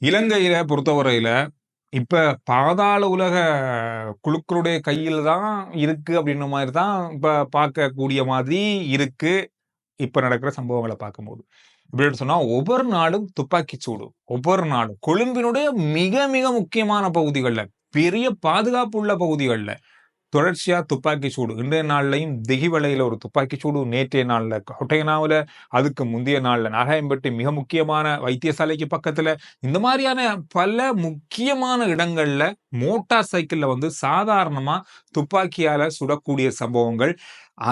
இலங்கையில பொறுத்தவரையில, இப்ப பாதாள உலக குழுக்களுடைய கையில தான் இருக்கு அப்படின்ற மாரி தான் இப்ப பார்க்கக்கூடிய மாதிரி இருக்கு. இப்ப நடக்கிற சம்பவங்கள பார்க்கும்போது. எப்படின்னு சொன்னா, ஒவ்வொரு நாளும் துப்பாக்கிச் சூடு. ஒவ்வொரு நாளும். கொழும்பினுடைய மிக மிக முக்கியமான பகுதிகள்ல, பெரிய பாதுகாப்பு உள்ள பகுதிகள்ல தொடர்ச்சியா துப்பாக்கி சூடு. இன்றைய நாள்லயும் திகிவலையில ஒரு துப்பாக்கி சூடு, நேற்றைய நாள்ல கொட்டயனாவுல, அதுக்கு முந்தைய நாள்ல நாராயம்பேட்டை மிக முக்கியமான வைத்தியசாலைக்கு பக்கத்துல, இந்த மாரியான பல முக்கியமான இடங்கள்ல மோட்டார் சைக்கிள்ல வந்து சாதாரணமா துப்பாக்கியால சுடக்கூடிய சம்பவங்கள்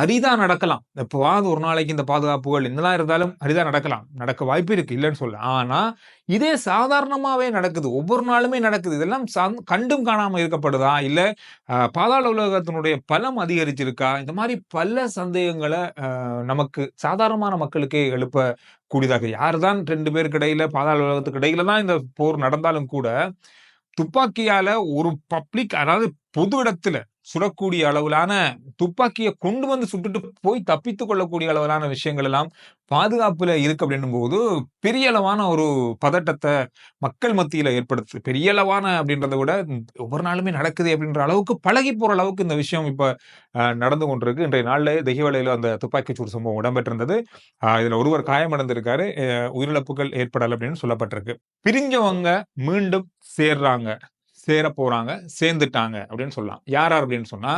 அரிதா நடக்கலாம். எப்பவாவது ஒரு நாளைக்கு இந்த பாதுகாப்புகள் என்னதான் இருந்தாலும் அரிதா நடக்கலாம். நடக்க வாய்ப்பு இருக்கு, இல்லன்னு சொல்லல. ஆனா, இதே சாதாரணமாவே நடக்குது. ஒவ்வொரு நாளுமே நடக்குது. இதெல்லாம் கண்டும் காணாம இருக்கப்படுதா? இல்ல பாதாள உலகத்தினுடைய பலம் அதிகரிச்சிருக்கா? இந்த மாரி பல சந்தேகங்கள நமக்கு சாதாரணமான மக்களுக்கே எழுப்பக்கூடியதாக யார் தான் 2 பேருக்கு இடையில பாதாள உலகத்துக்கு இடையில தான் இந்த போர் நடந்தாலும் கூட, துப்பாக்கியால ஒரு பப்ளிக் அதாவது பொது இடத்துல சுடக்கூடிய அளவிலான துப்பாக்கிய கொண்டு வந்து சுட்டுட்டு போய் தப்பித்துக் கொள்ளக்கூடிய அளவிலான விஷயங்கள் எல்லாம் பாதுகாப்புல இருக்கு அப்படின்னும்போது, பெரிய அளவான ஒரு பதட்டத்த மக்கள் மத்தியில ஏற்படுத்துது. பெரிய அளவான அப்படின்றத விட, ஒவ்வொரு நாளுமே நடக்குதே அப்படின்ற அளவுக்கு பழகி போற அளவுக்கு இந்த விஷயம் இப்ப நடந்து கொண்டிருக்கு. இன்றைய நாள்ல தெஹிவளையில அந்த துப்பாக்கிச்சூடு சம்பவம் இடம்பெற்றிருந்தது. இதுல ஒருவர் காயமடைந்திருக்காரு. உயிரிழப்புகள் ஏற்படல அப்படின்னு சொல்லப்பட்டிருக்கு. பிரிஞ்சவங்க மீண்டும் சேர்றாங்க. சேரப்போறாங்க, சேர்ந்துட்டாங்க அப்படின்னு சொல்லலாம். யார் யார் அப்படின்னு சொன்னா,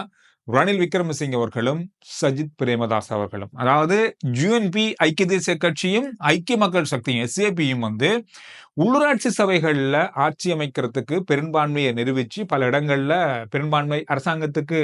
ரணில் விக்ரமசிங்கே அவர்களும், சஜித் பிரேமதாஸ் அவர்களும். அதாவது யுஎன்பி ஐக்கிய தேசிய கட்சியும், ஐக்கிய மக்கள் சக்தியும் எஸ்ஏபியும் வந்து உள்ளூராட்சி சபைகள்ல ஆட்சி அமைக்கிறதுக்கு பெரும்பான்மையை நிரூபிச்சு பல இடங்கள்ல பெரும்பான்மை அரசாங்கத்துக்கு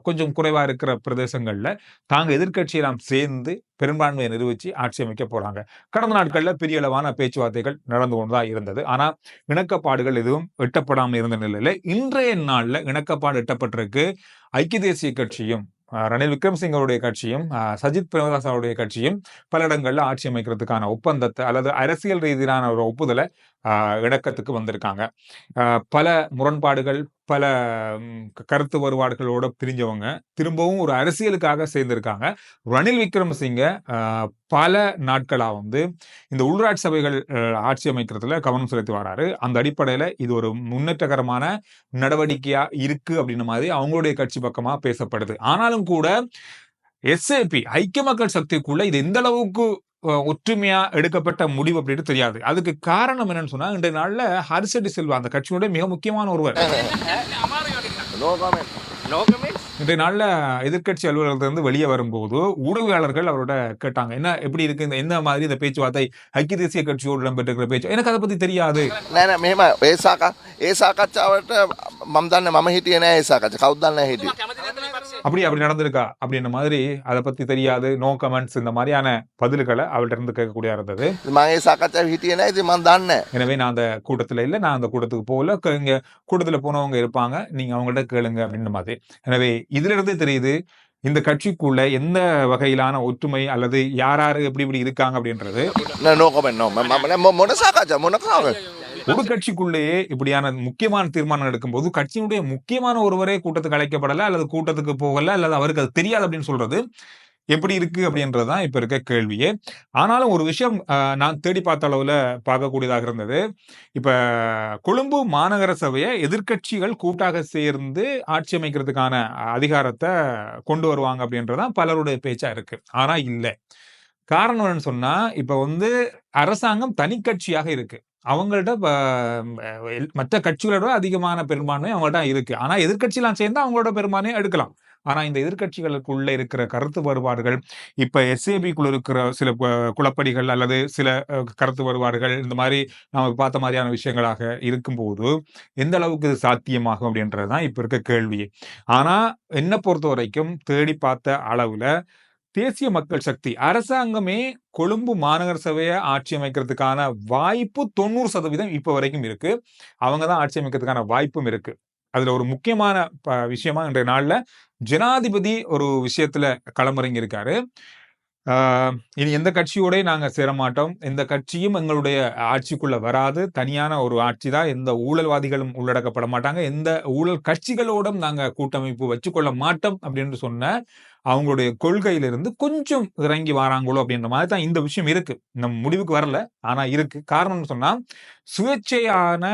கொஞ்சம் குறைவா இருக்கிற பிரதேசங்கள்ல தாங்க எதிர்க்கட்சியெல்லாம் சேர்ந்து பெரும்பான்மையை நிரூபிச்சு ஆட்சி அமைக்க போறாங்க. கடந்த நாட்கள்ல பெரிய அளவான பேச்சுவார்த்தைகள் நடந்து கொண்டுதான் இருந்தது. ஆனா இணக்கப்பாடுகள் எதுவும் எட்டப்படாமல் இருந்த நிலையில இன்றைய நாள்ல இணக்கப்பாடு எட்டப்பட்டிருக்கு. ஐக்கிய தேசிய கட்சியும் ரணில் விக்ரமசிங்கவுடைய கட்சியும் சஜித் பிரேமதாஸ் அவருடைய கட்சியும் பல இடங்கள்ல ஆட்சி அமைக்கிறதுக்கான ஒப்பந்தத்தை அல்லது அரசியல் ரீதியிலான ஒரு ஒப்புதலை இணக்கத்துக்கு வந்திருக்காங்க. பல முரண்பாடுகள், பல கருத்து வேறுபாடுகளோட பிரிஞ்சவங்க திரும்பவும் ஒரு அரசியலுக்காக சேர்ந்திருக்காங்க. ரணில் விக்ரமசிங்க பல நாட்களா வந்து இந்த உள்ளூராட்சி சபைகள் ஆட்சி அமைக்கிறதுல கவனம் செலுத்தி வராரு. அந்த அடிப்படையில இது ஒரு முன்னேற்றகரமான நடவடிக்கையா இருக்கு அப்படின்ற மாதிரி அவங்களுடைய கட்சி பக்கமா பேசப்படுது. ஆனாலும் கூட எஸ்ஏபி ஐக்கிய மக்கள் சக்திக்குள்ள இது எந்த அளவுக்கு ஒற்றுமையா எடுக்கப்பட்ட முடிவு அப்படின்னு தெரியாது. அதுக்கு காரணம் என்னன்னு சொன்னா, இன்றைய நாள்ல ஹர்ஷடி சில்வா அந்த கட்சியினுடைய மிக முக்கியமான ஒருவர். இன்றைய நாள்ல எதிர்க்கட்சி அலுவலகத்திலிருந்து வெளியே வரும்போது ஊடகவியலாளர்கள் அவரோட கேட்டாங்க, என்ன எப்படி இருக்கு இந்த என்ன மாதிரி இந்த பேச்சுவார்த்தை ஐக்கிய தேசிய கட்சியோடு இடம்பெற்றிருக்கிற பேச்சு? எனக்கு அதை பத்தி தெரியாது. මෙම ඒ සාකච්ඡාවට මම දන්නේ මම හිටියේ නෑ ඒ සාකච්ඡා. කවුද දන්නේ හිටියේ? அப்படி நடந்திருக்கா அப்படின்ற மாதிரி அதை பத்தி தெரியாது, நோ கமெண்ட்ஸ் இந்த மாதிரியான பதில்களை அவள்கிட்ட இருந்து கேட்கக்கூடியதா இருந்தது. මම ඒ සාකච්ඡාවේ හිටියේ නෑ. ඉතින් මම දන්නේ නෑ. எனவே நான் அந்த கூட்டத்துல இல்ல, நான் அந்த கூட்டத்துக்கு போகல. இங்க கூட்டத்துல போனவங்க இருப்பாங்க, நீங்க அவங்கள்ட்ட கேளுங்க அப்படின்ற மாதிரி. எனவே இதுல இருந்தே தெரியுது இந்த கட்சிக்குள்ள எந்த வகையிலான ஒற்றுமை அல்லது யார் யாரு எப்படி இப்படி இருக்காங்க அப்படின்றது. නෝ කමෙන්ට් නෝ මම මොන සාකච්ඡා මොන කාව ஒரு கட்சிக்குள்ளேயே இப்படியான முக்கியமான தீர்மானம் எடுக்கும்போது கட்சியினுடைய முக்கியமான ஒருவரே கூட்டத்துக்கு அழைக்கப்படல அல்லது கூட்டத்துக்கு போகல அல்லது அவருக்கு அது தெரியாது அப்படின்னு சொல்றது எப்படி இருக்கு அப்படின்றதுதான் இப்ப இருக்க கேள்வியே. ஆனாலும் ஒரு விஷயம் நான் தேடி பார்த்த அளவுல பார்க்கக்கூடியதாக இருந்தது. இப்ப கொழும்பு மாநகர சபையை எதிர்க்கட்சிகள் கூட்டாக சேர்ந்து ஆட்சி அமைக்கிறதுக்கான அதிகாரத்தை கொண்டு வருவாங்க அப்படின்றதான் பலருடைய பேச்சா இருக்கு. ஆனா இல்ல. காரணம் என்னன்னு சொன்னா, இப்ப வந்து அரசாங்கம் தனி கட்சியாக இருக்கு. அவங்கள்ட்ட மற்ற கட்சிகளோட அதிகமான பெரும்பான்மை அவங்கள்ட்ட இருக்கு. ஆனா எதிர்க்கட்சியெல்லாம் சேர்ந்து அவங்களோட பெரும்பான்மையை எடுக்கலாம். ஆனா இந்த எதிர்க்கட்சிகளுக்குள்ள இருக்கிற கருத்து வேறுபாடுகள், இப்ப எஸ்ஏபிக்குள்ள இருக்கிற சில குழப்படிகள் அல்லது சில கருத்து வேறுபாடுகள் இந்த மாதிரி நாம பார்த்த மாதிரியான விஷயங்களாக இருக்கும்போது, எந்த அளவுக்கு இது சாத்தியமாகும் அப்படின்றதுதான் இப்ப இருக்க கேள்வியே. ஆனா என்ன பொறுத்த வரைக்கும் தேடி பார்த்த அளவுல தேசிய மக்கள் சக்தி அரசாங்கமே கொழும்பு மாநகர சபையை ஆட்சி அமைக்கிறதுக்கான வாய்ப்பு 90% இப்ப வரைக்கும் இருக்கு. அவங்க தான் ஆட்சி அமைக்கிறதுக்கான வாய்ப்பும் இருக்கு. அதுல ஒரு முக்கியமான விஷயமா இன்றைய நாள்ல ஜனாதிபதி ஒரு விஷயத்துல களமிறங்கி இருக்காரு. இனி எந்த கட்சியோட நாங்க சேரமாட்டோம், எந்த கட்சியும் எங்களுடைய ஆட்சிக்குள்ள வராது, தனியான ஒரு ஆட்சி தான், எந்த ஊழல்வாதிகளும் உள்ளடக்கப்பட மாட்டாங்க, எந்த ஊழல் கட்சிகளோடும் நாங்க கூட்டமைப்பு வச்சுக்கொள்ள மாட்டோம் அப்படின்னு சொன்ன அவங்களுடைய கொள்கையிலிருந்து கொஞ்சம் இறங்கி வராங்களோ அப்படின்ற மாதிரி தான் இந்த விஷயம் இருக்கு. நம்ம முடிவுக்கு வரல. ஆனா இருக்கு. காரணம்னு சொன்னா, சுயேட்சையான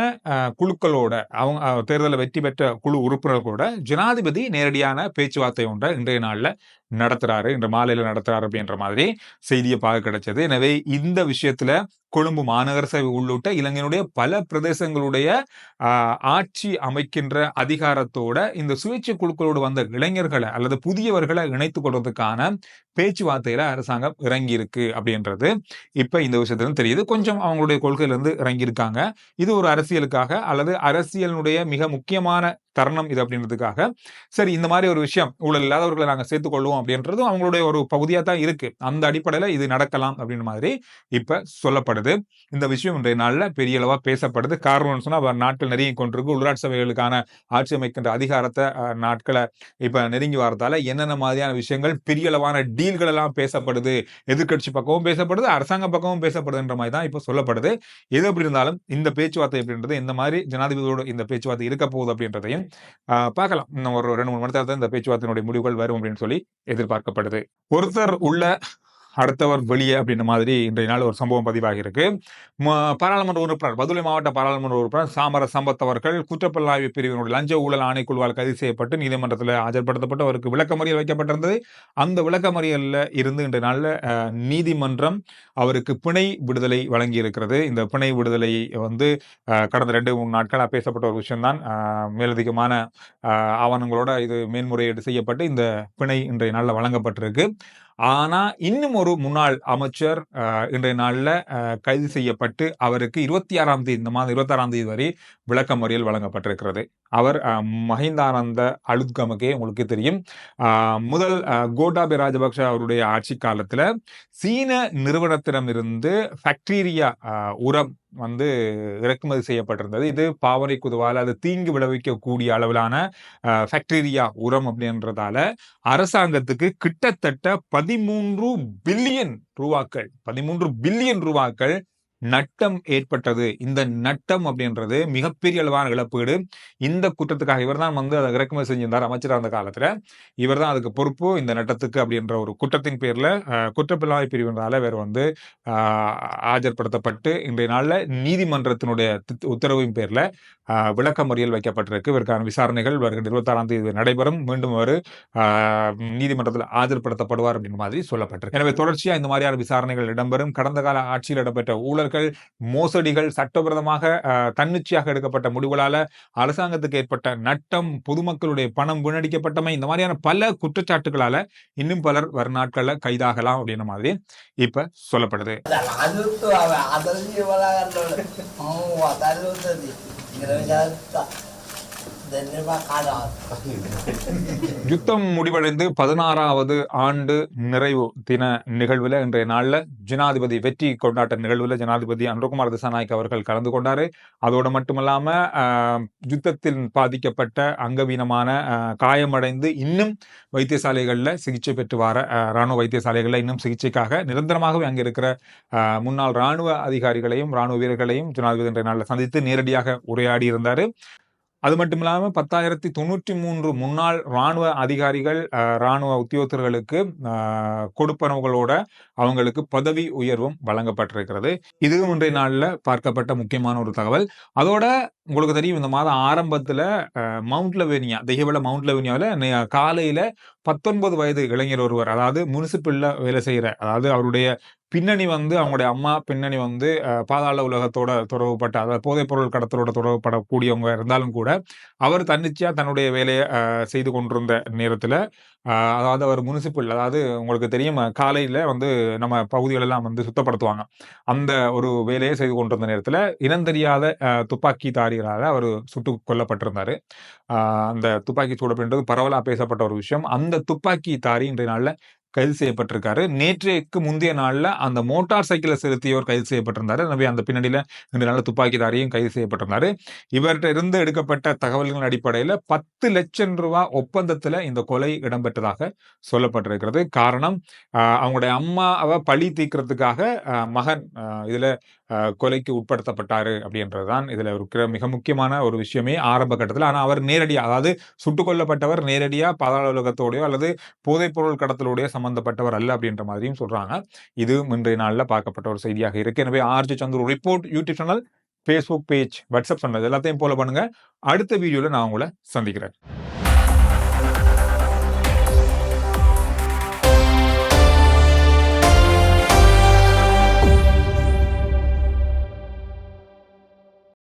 குழுக்களோட அவங்க தேர்தல்ல வெற்றி பெற்ற குழு உறுப்பினர்களோட ஜனாதிபதி நேரடியான பேச்சுவார்த்தை ஒன்றை இன்றைய நாள்ல நடத்துறாரு. இன்று மாலையில நடத்துறாரு அப்படின்ற மாதிரி செய்திய பார்க்க கிடைச்சது. எனவே இந்த விஷயத்துல கொழும்பு மாநகர சபை உள்ளிட்ட இலங்கையினுடைய பல பிரதேசங்களுடைய ஆட்சி அமைக்கின்ற அதிகாரத்தோட இந்த சுயேட்சை குழுக்களோடு வந்த இளைஞர்களை அல்லது புதியவர்களை இணைத்துக் கொள்வதற்கான பேச்சுவார்த்தையில அரசாங்கம் இறங்கி இருக்கு அப்படின்றது இப்ப இந்த விஷயத்துல தெரியுது. கொஞ்சம் அவங்களுடைய கொள்கையில இருந்து இறங்கி இருக்காங்க. இது ஒரு அரசியலுக்காக அல்லது அரசியலினுடைய மிக முக்கியமான தருணம் இது அப்படின்றதுக்காக சரி இந்த மாதிரி ஒரு விஷயம் ஊழல் இல்லாதவர்களை நாங்க சேர்த்துக் கொள்வோம் அப்படின்றதும் அவங்களுடைய ஒரு பகுதியா தான் இருக்கு. அந்த அடிப்படையில இது நடக்கலாம் அப்படின்ற மாதிரி இப்ப சொல்லப்படுது. இந்த விஷயம் இன்றைய நாள்ல பெரிய அளவா பேசப்படுது. காரணம்னு சொன்னா நாட்கள் நெருங்கி கொண்டிருக்கு. உள்ளாட்சி சபைகளுக்கான ஆட்சி அமைக்கின்ற அதிகாரத்தை நாட்களை இப்ப நெருங்கி வரதால என்னென்ன மாதிரியான விஷயங்கள் பெரிய அளவான டீல்கள் எல்லாம் பேசப்படுது. எதிர்க்கட்சி பக்கமும் பேசப்படுது, அரசாங்க பக்கமும் பேசப்படுதுன்ற மாதிரி தான் இப்ப சொல்லப்படுது. எது எப்படி இருந்தாலும் இந்த பேச்சுவார்த்தை அப்படின்றது இந்த மாதிரி ஜனாதிபதியோட இந்த பேச்சுவார்த்தை இருக்க போகுது அப்படின்றதையும் பார்க்கலாம். இன்னும் ஒரு 2-3 மணி நேரத்துல இந்த பேச்சுவார்த்தையினுடைய முடிவுகள் வரும் அப்படின்னு சொல்லி எதிர்பார்க்கப்படுது. ஒருத்தர் உள்ள அடுத்தவர் வெளியே அப்படின்ற மாதிரி இன்றைய நாள் ஒரு சம்பவம் பதிவாகி இருக்கு. பாராளுமன்ற உறுப்பினர் பதுளை மாவட்ட பாராளுமன்ற உறுப்பினர் சாமர சம்பத் அவர்கள் குற்றப்புலனாய்வு பிரிவினுடைய லஞ்ச ஊழல் ஆணைக்குழுவால் கைது செய்யப்பட்டு நீதிமன்றத்தில் ஆஜர்படுத்தப்பட்டு அவருக்கு விளக்கமறியல் வைக்கப்பட்டிருந்தது. அந்த விளக்கமறியல்ல இருந்து இன்றைய நாள்ல நீதிமன்றம் அவருக்கு பிணை விடுதலை வழங்கி இருக்கிறது. இந்த பிணை விடுதலை வந்து கடந்த 2-3 நாட்களா பேசப்பட்ட ஒரு விஷயம்தான். மேலதிகமான ஆவணங்களோட இது மேன்முறையீடு செய்யப்பட்டு இந்த பிணை இன்றைய நாள்ல வழங்கப்பட்டிருக்கு. ஆனா இன்னும் ஒரு முன்னாள் அமைச்சர் இன்றைய நாள்ல கைது செய்யப்பட்டு அவருக்கு 26ஆம் தேதி இந்த மாதம் 26ஆம் தேதி வரை விளக்கமறியல் வழங்கப்பட்டிருக்கிறது. அவர் மஹிந்தானந்த அலுத்கமகே உங்களுக்கு தெரியும். முதல் கோட்டாபய ராஜபக்ஷ அவருடைய ஆட்சி காலத்துல சீன நிறுவனத்திடமிருந்து பாக்டீரியா உரம் வந்து இறக்குமதி செய்யப்பட்டிருந்தது. இது பாவனை குதுவால் அது தீங்கு விளைவிக்கக்கூடிய அளவிலான பாக்டீரியா உரம் அப்படின்றதால அரசாங்கத்துக்கு கிட்டத்தட்ட 13 பில்லியன் ரூபாக்கள் நட்டம் ஏற்பட்டது. இந்த நட்டம் அப்படின்றது மிகப்பெரிய அளவான இழப்பீடு. இந்த குற்றத்துக்காக இவர் தான் வந்து அதை இறக்குமதி செஞ்சிருந்தார் அமைச்சராக இருந்த காலத்துல. இவர் தான் அதுக்கு பொறுப்பு. இந்த நட்டத்துக்கு அப்படின்ற ஒரு குற்றத்தின் பேர்ல குற்றப்புலனாய்வு பிரிவினரால இவர் வந்து ஆஜர்படுத்தப்பட்டு இன்றைய நாள்ல நீதிமன்றத்தினுடைய உத்தரவின் பேர்ல விளக்கமறியல் வைக்கப்பட்டிருக்கு. இவருக்கான விசாரணைகள் வருகின்ற 26ஆம் தேதி நடைபெறும். மீண்டும் அவர் நீதிமன்றத்தில் ஆஜர்படுத்தப்படுவார் அப்படின்ற மாதிரி சொல்லப்பட்டிருக்கு. எனவே தொடர்ச்சியா இந்த மாதிரியான விசாரணைகள் இடம்பெறும். கடந்த கால ஆட்சியில் இடம்பெற்ற ஊழல்கள், மோசடிகள், சட்டவிரோதமாக தன்னிச்சையாக எடுக்கப்பட்ட முடிவுகளால அரசாங்கத்துக்கு ஏற்பட்ட நட்டம், பொதுமக்களுடைய பணம் வீணடிக்கப்பட்டமை, இந்த மாதிரியான பல குற்றச்சாட்டுகளால இன்னும் பலர் வரும் நாட்கள்ல கைதாகலாம் அப்படின்ற மாதிரி இப்ப சொல்லப்படுது. யுத்தம் முடிவடைந்து 16வது ஆண்டு நிறைவு தின நிகழ்வுல இன்றைய நாள்ல ஜனாதிபதி வெற்றி கொண்டாட்ட நிகழ்வுல ஜனாதிபதி அனுரகுமார் திசாநாயக்க அவர்கள் கலந்து கொண்டாரு. அதோடு மட்டுமல்லாம யுத்தத்தில் பாதிக்கப்பட்ட அங்கவீனமான காயமடைந்து இன்னும் வைத்தியசாலைகள்ல சிகிச்சை பெற்று வர ராணுவ வைத்தியசாலைகள்ல இன்னும் சிகிச்சைக்காக நிரந்தரமாகவே அங்க இருக்கிற முன்னாள் ராணுவ அதிகாரிகளையும் ராணுவ வீரர்களையும் ஜனாதிபதி இன்றைய நாள்ல சந்தித்து நேரடியாக உரையாடி இருந்தாரு. அது மட்டும் இல்லாமல் 10,093 முன்னாள் ராணுவ அதிகாரிகள், ராணுவ உத்தியோகத்தர்களுக்கு கொடுப்பனவுகளோட அவங்களுக்கு பதவி உயர்வும் வழங்கப்பட்டிருக்கிறது. இதுவும் இன்றைய நாளில் பார்க்கப்பட்ட முக்கியமான ஒரு தகவல். அதோட உங்களுக்கு தெரியும், இந்த மாதம் ஆரம்பத்தில் மவுண்ட் லெவனியா, தெஹிவல மவுண்ட் லெவனியாவில் காலையில் 19 வயது இளைஞர் ஒருவர், அதாவது முனிசிபல்ல வேலை செய்கிற, அதாவது அவருடைய பின்னணி வந்து அவங்களுடைய அம்மா பின்னணி வந்து பாதாள உலகத்தோட தொடர்புபட்ட, அதாவது போதைப் பொருள் கடத்தலோட தொடர்புபடக்கூடியவங்க இருந்தாலும் கூட அவர் தன்னிச்சையா தன்னுடைய வேலையை செய்து கொண்டிருந்த நேரத்தில், அதாவது அவர் முனிசிபல், அதாவது உங்களுக்கு தெரியும் காலையில் வந்து நம்ம பகுதிகளெல்லாம் வந்து சுத்தப்படுத்துவாங்க, அந்த ஒரு வேலையை செய்து கொண்டிருந்த நேரத்தில் இனந்தெரியாத துப்பாக்கிதாரிகளால் அவர் சுட்டு கொல்லப்பட்டிருந்தாரு. அந்த துப்பாக்கி சூடு அப்படின்றது பரவலாக பேசப்பட்ட ஒரு விஷயம். அந்த துப்பாக்கிதாரி இன்றைய நாளில் கைது செய்யப்பட்டிருக்காரு. நேற்றைக்கு முந்தைய நாள்ல அந்த மோட்டார் சைக்கிளை செலுத்தியவர் கைது செய்யப்பட்டிருந்தாரு. எனவே அந்த பின்னணியில இந்த நாள் துப்பாக்கிதாரியும் கைது செய்யப்பட்டிருந்தாரு. இவர்கிட்ட இருந்து எடுக்கப்பட்ட தகவல்களின் அடிப்படையில 10 லட்சம் ரூபாய் ஒப்பந்தத்துல இந்த கொலை இடம்பெற்றதாக சொல்லப்பட்டிருக்கிறது. காரணம், அவங்களுடைய அம்மாவை பழி தீர்க்கிறதுக்காக மகன் இதுல கொலைக்கு உட்படுத்தப்பட்டாரு அப்படின்றதுதான் இதுல இருக்கிற மிக முக்கியமான ஒரு விஷயமே ஆரம்ப கட்டத்துல. ஆனா அவர் நேரடியா, அதாவது சுட்டுக் கொல்லப்பட்டவர் நேரடியா பாதாள உலகத்தோடயோ அல்லது போதைப்பொருள் கடத்தலோடயோ சம்பந்தப்பட்டவர் அல்ல அப்படின்ற மாதிரியும் சொல்றாங்க. இது இன்றைய நாள்ல பார்க்கப்பட்ட ஒரு செய்தியாக இருக்கு. எனவே RJ Chandru report YouTube channel, Facebook page, WhatsApp சொன்னது எல்லாத்தையும் ஃபாலோ பண்ணுங்க. அடுத்த வீடியோல நான் உங்களை சந்திக்கிறேன்.